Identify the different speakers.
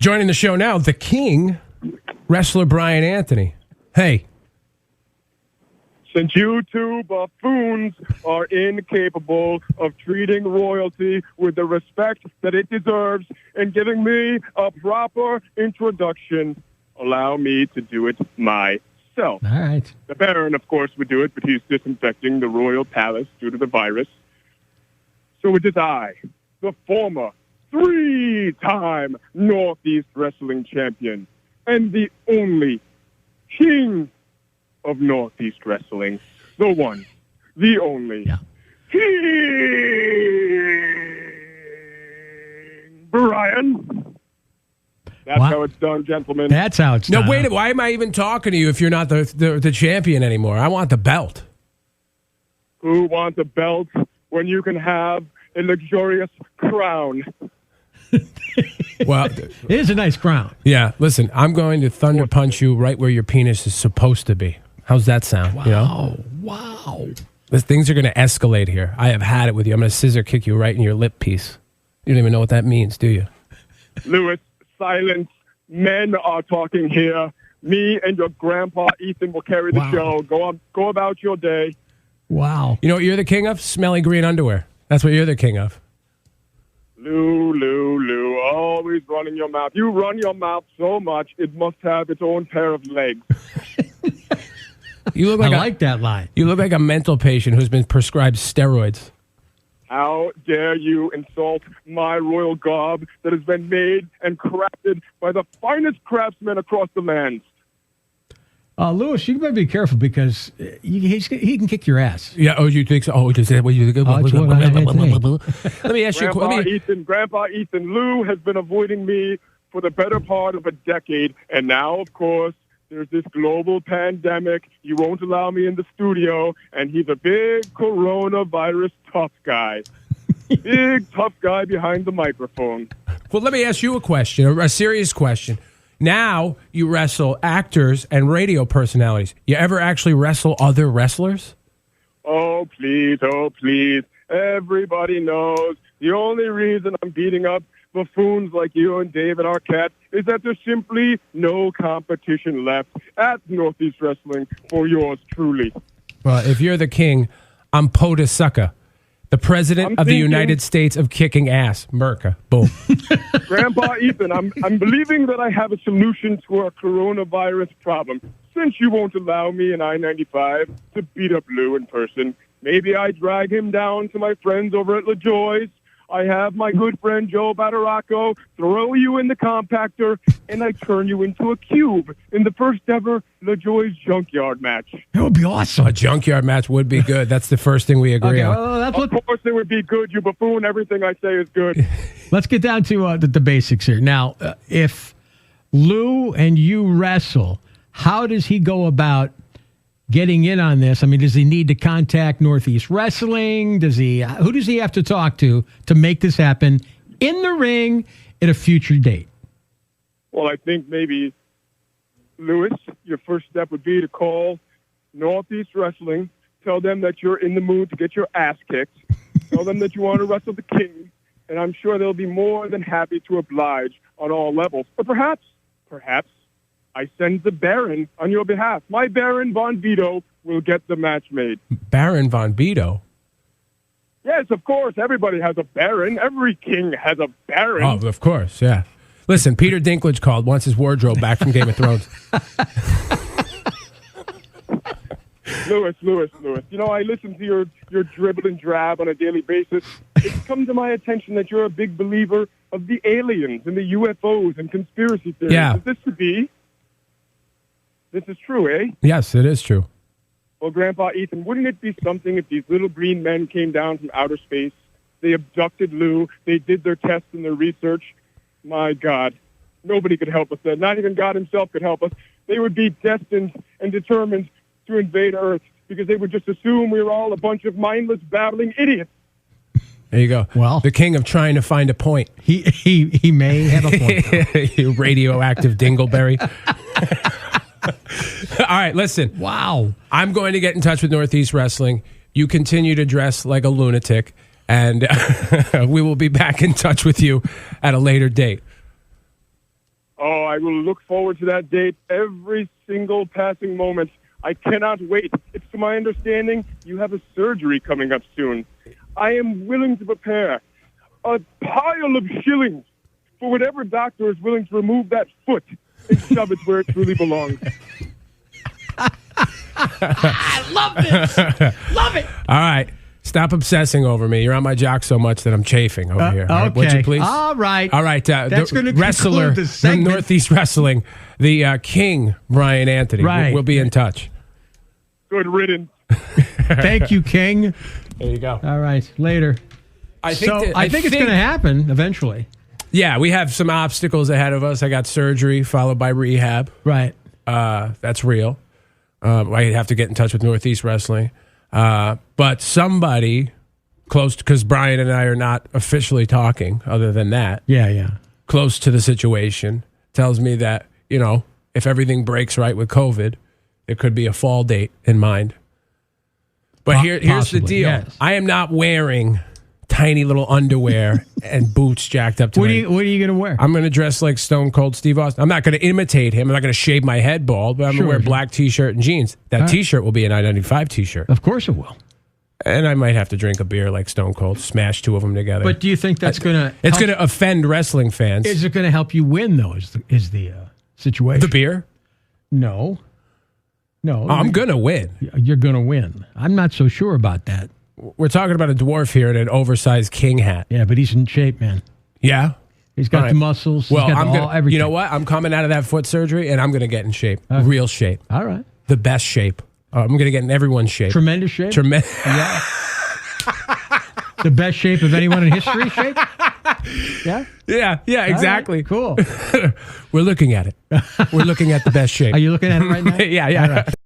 Speaker 1: Joining the show now, the King, wrestler Brian Anthony. Hey.
Speaker 2: Since you two buffoons are incapable of treating royalty with the respect that it deserves and giving me a proper introduction, allow me to do it myself.
Speaker 3: All right.
Speaker 2: The Baron, of course, would do it, but he's disinfecting the royal palace due to the virus. So it is I, the former 3-time Northeast Wrestling Champion and the only King of Northeast Wrestling, the one, the only, King Brian. That's how it's done, gentlemen.
Speaker 3: That's how it's done.
Speaker 1: No, wait. Why am I even talking to you if you're not the champion anymore? I want the belt.
Speaker 2: Who wants a belt when you can have a luxurious crown?
Speaker 1: Well,
Speaker 3: it is a nice crown.
Speaker 1: Yeah, listen, I'm going to thunder punch you right where your penis is supposed to be. How's that sound?
Speaker 3: Wow.
Speaker 1: You know?
Speaker 3: Wow.
Speaker 1: Things are going to escalate here. I have had it with you. I'm going to scissor kick you right in your lip piece. You don't even know what that means, do you?
Speaker 2: Lewis, silence. Men are talking here. Me and your grandpa Ethan will carry the show. Go about your day.
Speaker 3: Wow.
Speaker 1: You know what you're the king of? Smelly green underwear. That's what you're the king of.
Speaker 2: Lou, always running your mouth. You run your mouth so much, it must have its own pair of legs.
Speaker 1: You look like
Speaker 3: I like that line.
Speaker 1: You look like a mental patient who's been prescribed steroids.
Speaker 2: How dare you insult my royal garb that has been made and crafted by the finest craftsmen across the land?
Speaker 3: Lewis, you better be careful because he can kick your ass.
Speaker 1: Yeah. Oh, you think so? Oh, is that what you think? Let me ask you.
Speaker 2: Grandpa Ethan, Lou has been avoiding me for the better part of a decade, and now, of course, there's this global pandemic. You won't allow me in the studio, and he's a big coronavirus tough guy. Big tough guy behind the microphone.
Speaker 1: Well, let me ask you a question, a serious question. Now you wrestle actors and radio personalities. You ever actually wrestle other wrestlers?
Speaker 2: Oh, please. Everybody knows the only reason I'm beating up buffoons like you and David Arquette is that there's simply no competition left at Northeast Wrestling for yours truly.
Speaker 1: Well, if you're the king, I'm Pota Sucka, the president of the United States of kicking ass. Merca. Boom.
Speaker 2: Grandpa Ethan, I'm believing that I have a solution to our coronavirus problem. Since you won't allow me in I-95 to beat up Lou in person, maybe I drag him down to my friends over at LaJoy's. I have my good friend Joe Badaracco throw you in the compactor, and I turn you into a cube in the first ever LaJoy's Junkyard match.
Speaker 3: That would be awesome.
Speaker 1: A junkyard match would be good. That's the first thing we agree on.
Speaker 2: Of course it would be good, you buffoon. Everything I say is good.
Speaker 3: Let's get down to the basics here. Now, if Lou and you wrestle, how does he go about getting in on this? I mean, does he need to contact Northeast Wrestling? Who does he have to talk to make this happen in the ring at a future date?
Speaker 2: Well, I think maybe, Lewis, your first step would be to call Northeast Wrestling, tell them that you're in the mood to get your ass kicked, tell them that you want to wrestle the king, and I'm sure they'll be more than happy to oblige on all levels. But perhaps, I send the Baron on your behalf. My Baron Von Vito will get the match made.
Speaker 1: Baron Von Vito?
Speaker 2: Yes, of course. Everybody has a Baron. Every king has a Baron.
Speaker 1: Oh, of course, yeah. Listen, Peter Dinklage called, wants his wardrobe back from Game of Thrones.
Speaker 2: Lewis. You know, I listen to your dribble and drab on a daily basis. It's come to my attention that you're a big believer of the aliens and the UFOs and conspiracy theories.
Speaker 1: Yeah.
Speaker 2: Is this to be? This is true, eh?
Speaker 1: Yes, it is true.
Speaker 2: Well, Grandpa Ethan, wouldn't it be something if these little green men came down from outer space, they abducted Lou, they did their tests and their research? My God, nobody could help us then. Not even God himself could help us. They would be destined and determined to invade Earth because they would just assume we were all a bunch of mindless, babbling idiots.
Speaker 1: There you go.
Speaker 3: Well,
Speaker 1: the king of trying to find a point.
Speaker 3: He may have a point.
Speaker 1: You radioactive dingleberry. All right, listen.
Speaker 3: Wow.
Speaker 1: I'm going to get in touch with Northeast Wrestling. You continue to dress like a lunatic, and we will be back in touch with you at a later date.
Speaker 2: I will look forward to that date every single passing moment. I cannot wait. It's to my understanding you have a surgery coming up soon. I am willing to prepare a pile of shillings for whatever doctor is willing to remove that foot and shove it where it truly belongs.
Speaker 3: I love this. Love it.
Speaker 1: All right. Stop obsessing over me. You're on my jock so much that I'm chafing over here.
Speaker 3: Okay.
Speaker 1: Would you please?
Speaker 3: All right.
Speaker 1: All right.
Speaker 3: That's going to
Speaker 1: wrestler,
Speaker 3: the segment.
Speaker 1: Northeast Wrestling, the King, Brian Anthony.
Speaker 3: Right.
Speaker 1: We'll be in touch.
Speaker 2: Good riddance.
Speaker 3: Thank you, King.
Speaker 1: There you go.
Speaker 3: All right. Later. I think it's going to happen eventually.
Speaker 1: Yeah, we have some obstacles ahead of us. I got surgery followed by rehab.
Speaker 3: Right.
Speaker 1: That's real. I have to get in touch with Northeast Wrestling. But somebody close, because Brian and I are not officially talking other than that.
Speaker 3: Yeah.
Speaker 1: Close to the situation tells me that, if everything breaks right with COVID, it could be a fall date in mind. But here's
Speaker 3: Possibly,
Speaker 1: the deal.
Speaker 3: yes.
Speaker 1: I am not wearing tiny little underwear and boots jacked up to
Speaker 3: What are
Speaker 1: my...
Speaker 3: you going to wear?
Speaker 1: I'm going to dress like Stone Cold Steve Austin. I'm not going to imitate him. I'm not going to shave my head bald, but I'm going to wear a black T-shirt and jeans. That T-shirt will be an I-95 T-shirt.
Speaker 3: Of course it will.
Speaker 1: And I might have to drink a beer like Stone Cold, smash two of them together.
Speaker 3: But do you think that's going to...
Speaker 1: It's going to offend wrestling fans.
Speaker 3: Is it going to help you win, though, is the situation?
Speaker 1: The beer?
Speaker 3: No.
Speaker 1: I'm going to win.
Speaker 3: You're going to win. I'm not so sure about that.
Speaker 1: We're talking about a dwarf here in an oversized king hat.
Speaker 3: Yeah, but he's in shape, man.
Speaker 1: Yeah?
Speaker 3: He's got the muscles.
Speaker 1: Well,
Speaker 3: he's got everything.
Speaker 1: You know what? I'm coming out of that foot surgery, and I'm going to get in shape. Real shape.
Speaker 3: All right.
Speaker 1: The best shape. I'm going to get in everyone's shape.
Speaker 3: Tremendous shape?
Speaker 1: Yeah.
Speaker 3: The best shape of anyone in history shape? Yeah?
Speaker 1: Yeah, exactly.
Speaker 3: Right, cool.
Speaker 1: We're looking at it. We're looking at the best shape.
Speaker 3: Are you looking at it right now?
Speaker 1: Yeah.